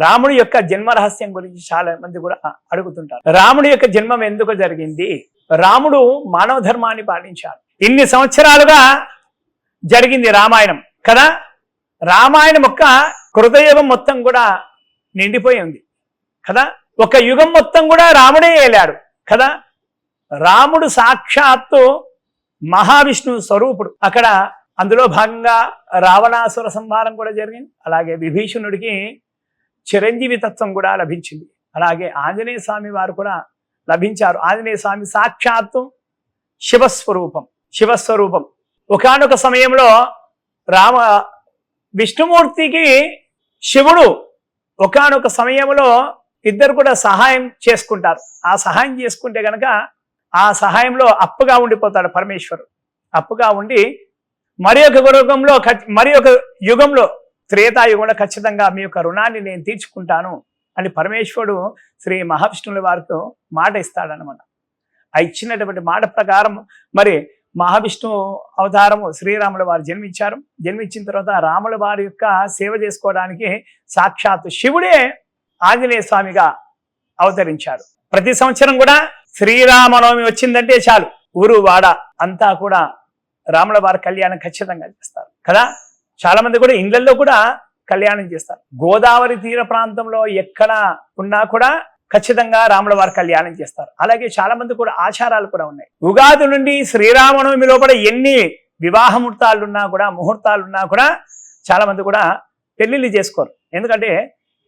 రాముడి యొక్క జన్మ రహస్యం గురించి చాలా మంది కూడా అడుగుతుంటారు. రాముడి యొక్క జన్మం ఎందుకు జరిగింది? రాముడు మానవ ధర్మాన్ని పాటించాడు. ఇన్ని సంవత్సరాలుగా జరిగింది రామాయణం కదా. రామాయణం యొక్క కృతయుగం మొత్తం కూడా నిండిపోయి ఉంది కదా. ఒక యుగం మొత్తం కూడా రాముడే ఏలాడు కదా. రాముడు సాక్షాత్తు మహావిష్ణువు స్వరూపుడు. అక్కడ అందులో భాగంగా రావణాసుర సంహారం కూడా జరిగింది. అలాగే విభీషణుడికి చిరంజీవి తత్వం కూడా లభించింది. అలాగే ఆంజనేయ స్వామి వారు కూడా లభించారు. ఆంజనేయ స్వామి సాక్షాత్తు శివస్వరూపం. ఒకానొక సమయంలో విష్ణుమూర్తికి శివుడు ఒకానొక సమయంలో ఇద్దరు కూడా సహాయం చేసుకుంటారు. ఆ సహాయం చేసుకుంటే గనక ఆ సహాయంలో అప్పుగా ఉండిపోతాడు పరమేశ్వరుడు. అప్పుగా ఉండి మరి ఒక యుగంలో త్రేతాయుగంలో ఖచ్చితంగా మీ యొక్క రుణాన్ని నేను తీర్చుకుంటాను అని పరమేశ్వరుడు శ్రీ మహావిష్ణువుల వారితో మాట ఇస్తాడనమాట. ఆ ఇచ్చినటువంటి మాట ప్రకారం మరి మహావిష్ణు అవతారము శ్రీరాముల వారు జన్మించారు. జన్మించిన తర్వాత రాముల వారి యొక్క సేవ చేసుకోవడానికి సాక్షాత్తు శివుడే ఆంజనేయ స్వామిగా అవతరించాడు. ప్రతి సంవత్సరం కూడా శ్రీరామనవమి వచ్చిందంటే చాలు ఊరు వాడ అంతా కూడా రాముల వారి కళ్యాణం ఖచ్చితంగా చేస్తారు కదా. చాలా మంది కూడా ఇళ్లలో కూడా కళ్యాణం చేస్తారు. గోదావరి తీర ప్రాంతంలో ఎక్కడ ఉన్నా కూడా ఖచ్చితంగా రాముల వారి కళ్యాణం చేస్తారు. అలాగే చాలా మంది కూడా ఆచారాలు కూడా ఉన్నాయి. ఉగాది నుండి శ్రీరామనవమి లోపల ఎన్ని వివాహ ముహూర్తాలున్నా కూడా చాలా మంది కూడా పెళ్లిళ్ళు చేసుకోరు. ఎందుకంటే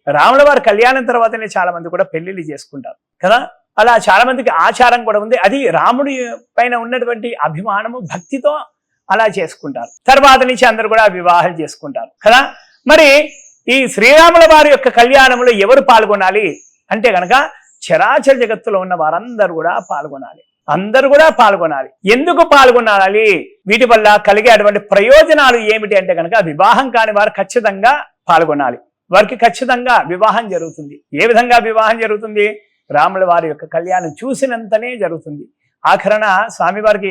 రాముల వారి కళ్యాణం తర్వాతనే చాలా మంది కూడా పెళ్లిళ్ళు చేసుకుంటారు కదా. అలా చాలా మందికి ఆచారం కూడా ఉంది. అది రాముడి పైన ఉన్నటువంటి అభిమానము భక్తితో అలా చేసుకుంటారు. తర్వాత నుంచి అందరూ కూడా వివాహాలు చేసుకుంటారు కదా. మరి ఈ శ్రీరాముల వారి యొక్క కళ్యాణంలో ఎవరు పాల్గొనాలి అంటే గనక చరాచర జగత్తులో ఉన్న వారందరూ కూడా పాల్గొనాలి. ఎందుకు పాల్గొనాలి? వీటి వల్ల కలిగే అటువంటి ప్రయోజనాలు ఏమిటి అంటే కనుక వివాహం కాని వారు ఖచ్చితంగా పాల్గొనాలి. వారికి ఖచ్చితంగా వివాహం జరుగుతుంది. ఏ విధంగా వివాహం జరుగుతుంది? రాముల వారి యొక్క కళ్యాణం చూసినంతనే జరుగుతుంది. ఆఖరణ స్వామివారికి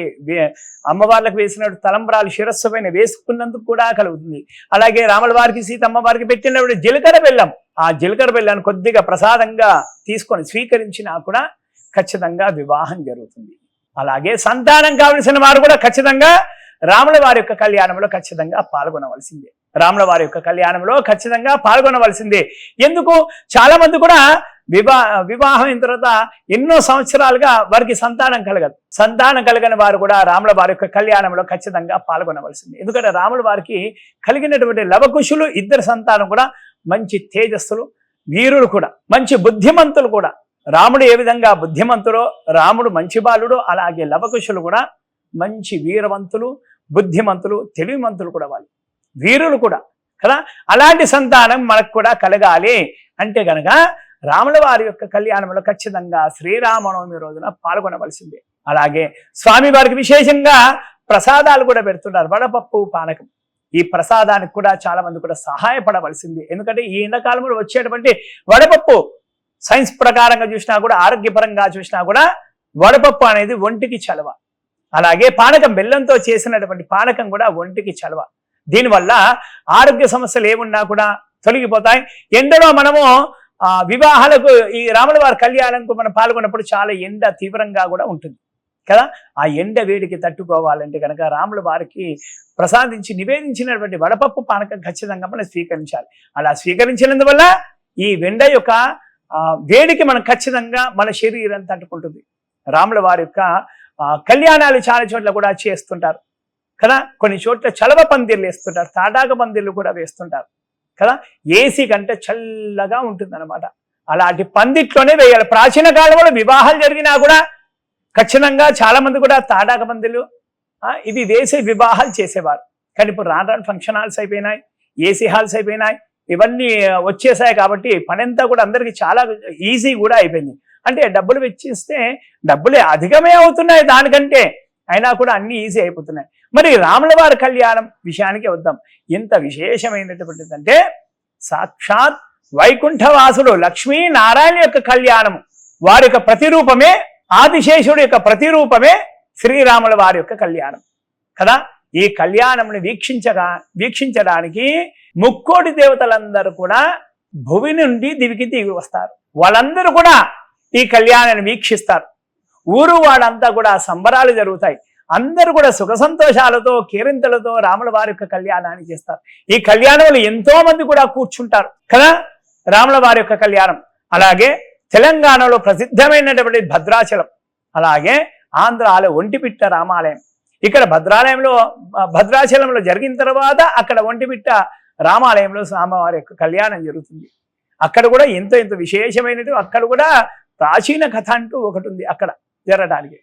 అమ్మవార్లకు వేసిన తలంబ్రాలు శిరస్సు పైన వేసుకున్నందుకు కూడా కలుగుతుంది. అలాగే రాముల వారికి సీతమ్మ వారికి పెట్టినప్పుడు జీలకర్ర బెల్లం, ఆ జీలకర్ర బెల్లాన్ని కొద్దిగా ప్రసాదంగా తీసుకొని స్వీకరించినా కూడా ఖచ్చితంగా వివాహం జరుగుతుంది. అలాగే సంతానం కావలసిన వారు కూడా ఖచ్చితంగా రాముల వారి యొక్క కళ్యాణంలో ఖచ్చితంగా పాల్గొనవలసిందే. ఎందుకు? చాలా మంది కూడా వివాహం అయిన తర్వాత ఎన్నో సంవత్సరాలుగా వారికి సంతానం కలగని వారు కూడా రాముల వారి యొక్క కళ్యాణంలో ఖచ్చితంగా పాల్గొనవలసింది. ఎందుకంటే రాముల వారికి కలిగినటువంటి లవకుశులు ఇద్దరు సంతానం కూడా మంచి తేజస్సులు, వీరులు కూడా, మంచి బుద్ధిమంతులు కూడా. రాముడు ఏ విధంగా బుద్ధిమంతుడో, రాముడు మంచి బాలుడు, అలాగే లవకుశులు కూడా మంచి వీరవంతులు, బుద్ధిమంతులు, తెలివిమంతులు కూడా, వాళ్ళు వీరులు కూడా కదా. అలాంటి సంతానం మనకు కూడా కలగాలి అంటే గనక రాముల వారి యొక్క కళ్యాణంలో ఖచ్చితంగా శ్రీరామనవమి రోజున పాల్గొనవలసిందే. అలాగే స్వామి వారికి విశేషంగా ప్రసాదాలు కూడా పెడుతున్నారు, వడపప్పు, పానకం. ఈ ప్రసాదానికి కూడా చాలా మంది కూడా సహాయపడవలసింది. ఎందుకంటే ఈ ఎండాకాలంలో వచ్చేటువంటి వడపప్పు సైన్స్ ప్రకారంగా చూసినా కూడా, ఆరోగ్యపరంగా చూసినా కూడా వడపప్పు అనేది ఒంటికి చలవ. అలాగే పానకం, బెల్లంతో చేసినటువంటి పానకం కూడా ఒంటికి చలవ. దీనివల్ల ఆరోగ్య సమస్యలు ఏమున్నా కూడా తొలగిపోతాయి. ఎండలో మనము వివాహాలకు ఈ రాముల వారి కళ్యాణంకు మనం పాల్గొన్నప్పుడు చాలా ఎండ తీవ్రంగా కూడా ఉంటుంది కదా. ఆ ఎండ వేడికి తట్టుకోవాలంటే కనుక రాముల వారికి ప్రసాదించి నివేదించినటువంటి వడపప్పు పానకం ఖచ్చితంగా మనం స్వీకరించాలి. అలా స్వీకరించినందువల్ల ఈ ఎండ యొక్క వేడికి మనం ఖచ్చితంగా మన శరీరం తట్టుకుంటుంది. రాముల వారి యొక్క కళ్యాణాలు చాలా చోట్ల కూడా చేస్తుంటారు కదా. కొన్ని చోట్ల చలవ పందిర్లు వేస్తుంటారు, తాటాక పందిర్లు కూడా వేస్తుంటారు కదా. ఏసీ కంటే చల్లగా ఉంటుంది అనమాట. అలాంటి పందిట్లోనే వేయాలి. ప్రాచీన కాలంలో వివాహాలు జరిగినా కూడా ఖచ్చితంగా చాలా మంది కూడా తాటాక పందిర్లు ఇవి వేసే వివాహాలు చేసేవారు. కానీ ఇప్పుడు రాను ఫంక్షన్ హాల్స్ అయిపోయినాయి, ఏసీ హాల్స్ అయిపోయినాయి, ఇవన్నీ వచ్చేసాయి. కాబట్టి పని అంతా కూడా అందరికీ చాలా ఈజీ కూడా అయిపోయింది. అంటే డబ్బులు వెచ్చిస్తే డబ్బులే అధికమే అవుతున్నాయి దానికంటే, అయినా కూడా అన్ని ఈజీ అయిపోతున్నాయి. మరి రాముల వారి కళ్యాణం విషయానికి వద్దాం. ఎంత విశేషమైనటువంటిదంటే సాక్షాత్ వైకుంఠవాసుడు లక్ష్మీనారాయణ యొక్క కళ్యాణము, వారి యొక్క ప్రతిరూపమే, ఆదిశేషుడు యొక్క ప్రతిరూపమే శ్రీరాముల వారి యొక్క కళ్యాణం కదా. ఈ కళ్యాణంని వీక్షించడానికి ముక్కోటి దేవతలందరూ కూడా భువి నుండి దివికి దిగి వస్తారు. వాళ్ళందరూ కూడా ఈ కళ్యాణాన్ని వీక్షిస్తారు. ఊరు వాడంతా కూడా సంబరాలు జరుగుతాయి. అందరూ కూడా సుఖ సంతోషాలతో కేరింతలతో రాముల వారి యొక్క కళ్యాణాన్ని చేస్తారు. ఈ కళ్యాణంలో ఎంతో మంది కూడా కూర్చుంటారు కదా, రాముల వారి యొక్క కళ్యాణం. అలాగే తెలంగాణలో ప్రసిద్ధమైనటువంటి భద్రాచలం, అలాగే ఆంధ్రాలో ఒంటిమిట్ట రామాలయం. ఇక్కడ భద్రాచలంలో జరిగిన తర్వాత అక్కడ ఒంటిమిట్ట రామాలయంలో స్వామివారి యొక్క కళ్యాణం జరుగుతుంది. అక్కడ కూడా ఎంతో విశేషమైనది. అక్కడ కూడా ప్రాచీన కథ అంటూ ఒకటి ఉంది అక్కడ జరగడానికి.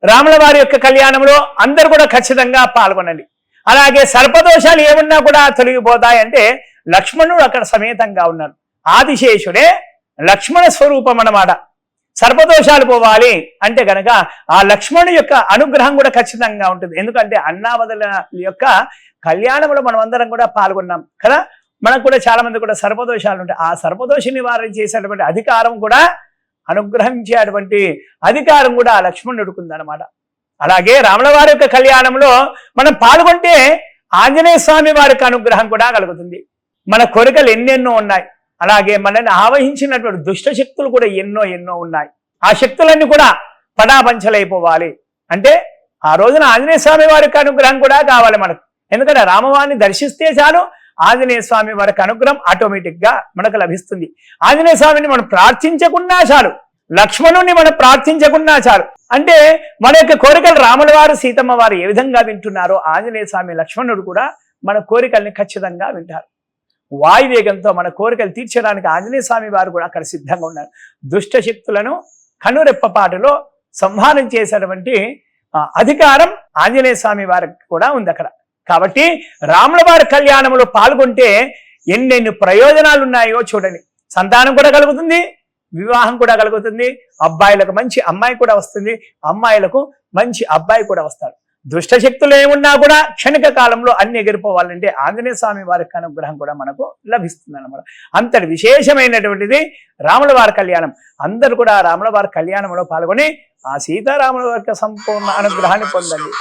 రాముల వారి యొక్క కళ్యాణంలో అందరూ కూడా ఖచ్చితంగా పాల్గొనండి. అలాగే సర్పదోషాలు ఏమున్నా కూడా తొలగిపోతాయంటే లక్ష్మణుడు అక్కడ సమేతంగా ఉన్నాడు. ఆదిశేషుడే లక్ష్మణ స్వరూపం అన్నమాట. సర్పదోషాలు పోవాలి అంటే గనక ఆ లక్ష్మణుడి యొక్క అనుగ్రహం కూడా ఖచ్చితంగా ఉంటుంది. ఎందుకంటే అన్నావదుల యొక్క కళ్యాణంలో మనం అందరం కూడా పాల్గొన్నాం కదా. మనకు కూడా చాలా మంది కూడా సర్పదోషాలు ఉంటాయి. ఆ సర్పదోష నివారణ చేసేటువంటి అధికారం కూడా, అనుగ్రహించేటువంటి అధికారం కూడా ఆ లక్ష్మణుడికి ఉందన్నమాట. అలాగే రాముల వారి యొక్క కళ్యాణంలో మనం పాల్గొంటే ఆంజనేయ స్వామి వారికి అనుగ్రహం కూడా కలుగుతుంది. మన కోరికలు ఎన్నెన్నో ఉన్నాయి. అలాగే మనల్ని ఆవహించినటువంటి దుష్ట శక్తులు కూడా ఎన్నో ఉన్నాయి. ఆ శక్తులన్నీ కూడా పటాపంచలైపోవాలి అంటే ఆ రోజున ఆంజనేయ స్వామి వారికి అనుగ్రహం కూడా కావాలి మనకు. ఎందుకంటే రామవారిని దర్శిస్తే చాలు ఆంజనేయ స్వామి వారికి అనుగ్రహం ఆటోమేటిక్ గా మనకు లభిస్తుంది. ఆంజనేయ స్వామిని మనం ప్రార్థించకున్నా చాలు, లక్ష్మణుని మనం ప్రార్థించకున్నా చాలు. అంటే మన యొక్క కోరికలు రాముల వారు సీతమ్మ వారు ఏ విధంగా వింటున్నారో ఆంజనేయ స్వామి లక్ష్మణుడు కూడా మన కోరికల్ని ఖచ్చితంగా వింటారు. వాయువేగంతో మన కోరికలు తీర్చడానికి ఆంజనేయ స్వామి వారు కూడా అక్కడ సిద్ధంగా ఉన్నారు. దుష్ట శక్తులను కనురెప్పపాటులో సంహారం చేసేటువంటి అధికారం ఆంజనేయ స్వామి వారికి కూడా ఉంది అక్కడ. కాబట్టి రాముల వారి కళ్యాణంలో పాల్గొంటే ఎన్నెన్ని ప్రయోజనాలు ఉన్నాయో చూడండి. సంతానం కూడా కలుగుతుంది, వివాహం కూడా కలుగుతుంది, అబ్బాయిలకు మంచి అమ్మాయి కూడా వస్తుంది, అమ్మాయిలకు మంచి అబ్బాయి కూడా వస్తారు. దుష్ట శక్తులు ఏమున్నా కూడా క్షణిక కాలంలో అన్ని ఎగిరిపోవాలంటే ఆంజనేయ స్వామి వారి అనుగ్రహం కూడా మనకు లభిస్తుంది అన్నమాట. అంతటి విశేషమైనటువంటిది రాముల వారి కళ్యాణం. అందరూ కూడా రాముల వారి కళ్యాణంలో పాల్గొని ఆ సీతారాముల వారి సంపూర్ణ అనుగ్రహాన్ని పొందండి.